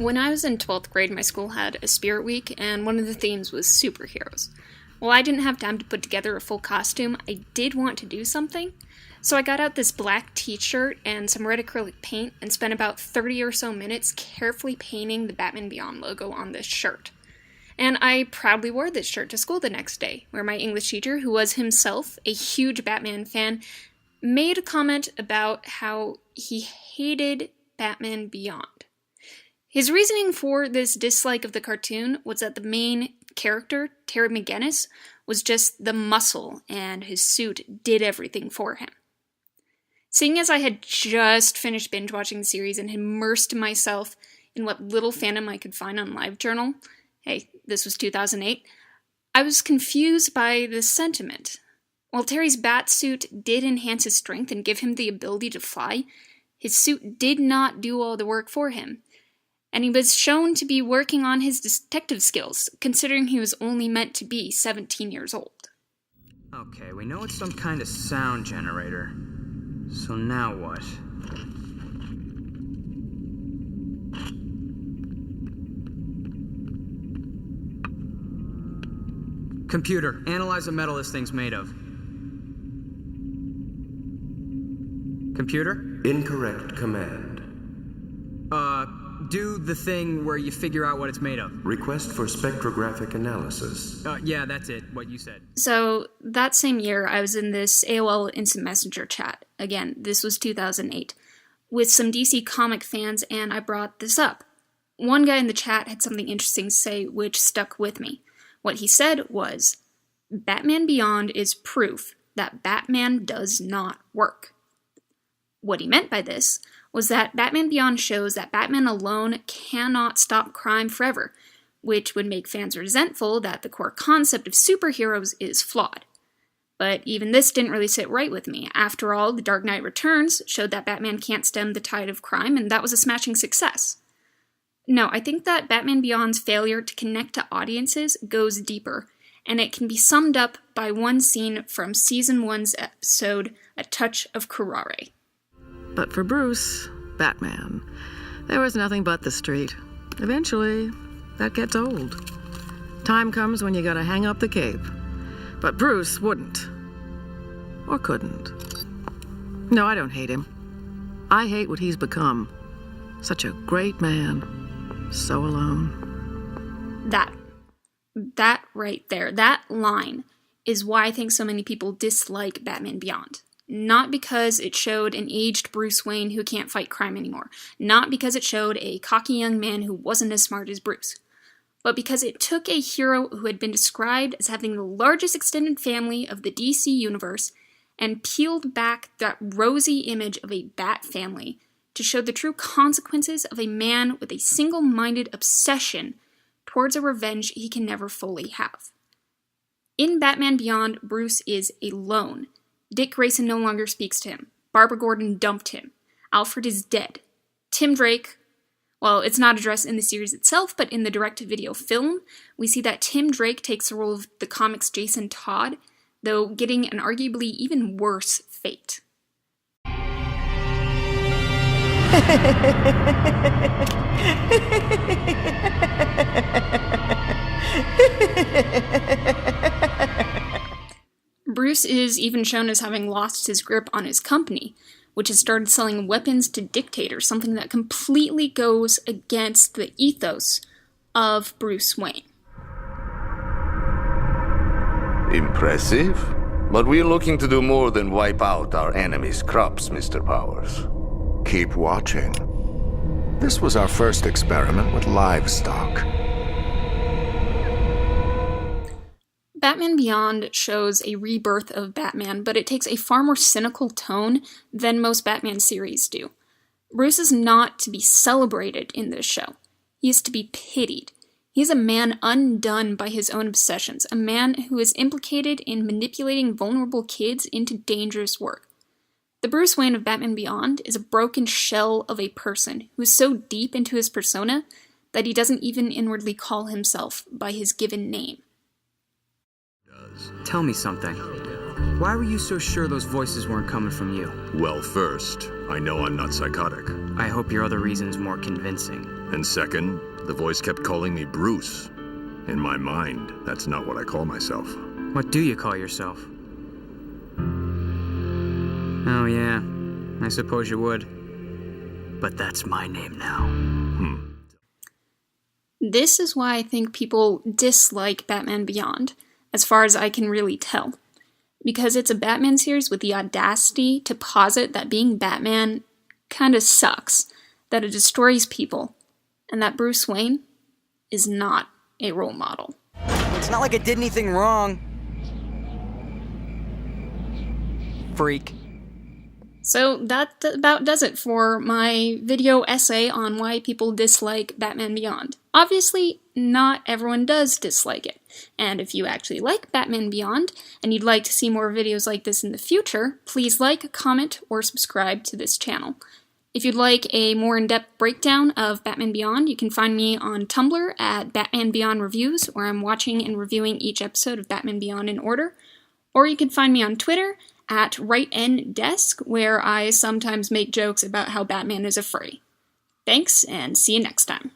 When I was in 12th grade, my school had a spirit week, and one of the themes was superheroes. While I didn't have time to put together a full costume, I did want to do something. So I got out this black t-shirt and some red acrylic paint and spent about 30 or so minutes carefully painting the Batman Beyond logo on this shirt. And I proudly wore this shirt to school the next day, where my English teacher, who was himself a huge Batman fan, made a comment about how he hated Batman Beyond. His reasoning for this dislike of the cartoon was that the main character, Terry McGinnis, was just the muscle, and his suit did everything for him. Seeing as I had just finished binge-watching the series and had immersed myself in what little fandom I could find on LiveJournal, hey, this was 2008, I was confused by this sentiment. While Terry's bat suit did enhance his strength and give him the ability to fly, his suit did not do all the work for him. And he was shown to be working on his detective skills, considering he was only meant to be 17 years old. Okay, we know it's some kind of sound generator. So now what? Computer, analyze the metal this thing's made of. Computer? Incorrect command. Do the thing where you figure out what it's made of. Request for spectrographic analysis. Yeah, that's it, what you said. So, that same year, I was in this AOL Instant Messenger chat. Again, this was 2008. With some DC comic fans, and I brought this up. One guy in the chat had something interesting to say, which stuck with me. What he said was, Batman Beyond is proof that Batman does not work. What he meant by this was that Batman Beyond shows that Batman alone cannot stop crime forever, which would make fans resentful that the core concept of superheroes is flawed. But even this didn't really sit right with me. After all, The Dark Knight Returns showed that Batman can't stem the tide of crime, and that was a smashing success. No, I think that Batman Beyond's failure to connect to audiences goes deeper, and it can be summed up by one scene from Season 1's episode, A Touch of Curare. But for Bruce, Batman, there was nothing but the street. Eventually, that gets old. Time comes when you gotta hang up the cape. But Bruce wouldn't. Or couldn't. No, I don't hate him. I hate what he's become. Such a great man. So alone. That right there, that line, is why I think so many people dislike Batman Beyond. Not because it showed an aged Bruce Wayne who can't fight crime anymore. Not because it showed a cocky young man who wasn't as smart as Bruce. But because it took a hero who had been described as having the largest extended family of the DC universe and peeled back that rosy image of a Bat family to show the true consequences of a man with a single-minded obsession towards a revenge he can never fully have. In Batman Beyond, Bruce is alone. Dick Grayson no longer speaks to him. Barbara Gordon dumped him. Alfred is dead. Tim Drake, well, it's not addressed in the series itself, but in the direct-to-video film, we see that Tim Drake takes the role of the comic's Jason Todd, though getting an arguably even worse fate. Bruce is even shown as having lost his grip on his company, which has started selling weapons to dictators, something that completely goes against the ethos of Bruce Wayne. Impressive, but we're looking to do more than wipe out our enemy's crops, Mr. Powers. Keep watching. This was our first experiment with livestock. Batman Beyond shows a rebirth of Batman, but it takes a far more cynical tone than most Batman series do. Bruce is not to be celebrated in this show. He is to be pitied. He is a man undone by his own obsessions, a man who is implicated in manipulating vulnerable kids into dangerous work. The Bruce Wayne of Batman Beyond is a broken shell of a person who is so deep into his persona that he doesn't even inwardly call himself by his given name. Tell me something. Why were you so sure those voices weren't coming from you? Well, first, I know I'm not psychotic. I hope your other reason's more convincing. And second, the voice kept calling me Bruce. In my mind, that's not what I call myself. What do you call yourself? Oh, yeah. I suppose you would. But that's my name now. This is why I think people dislike Batman Beyond, as far as I can really tell. Because it's a Batman series with the audacity to posit that being Batman kinda sucks, that it destroys people, and that Bruce Wayne is not a role model. It's not like I did anything wrong. Freak. So that about does it for my video essay on why people dislike Batman Beyond. Obviously, not everyone does dislike it. And if you actually like Batman Beyond, and you'd like to see more videos like this in the future, please like, comment, or subscribe to this channel. If you'd like a more in-depth breakdown of Batman Beyond, you can find me on Tumblr at Batman Beyond Reviews, where I'm watching and reviewing each episode of Batman Beyond in order. Or you can find me on Twitter at RightNDesk, where I sometimes make jokes about how Batman is a furry. Thanks, and see you next time.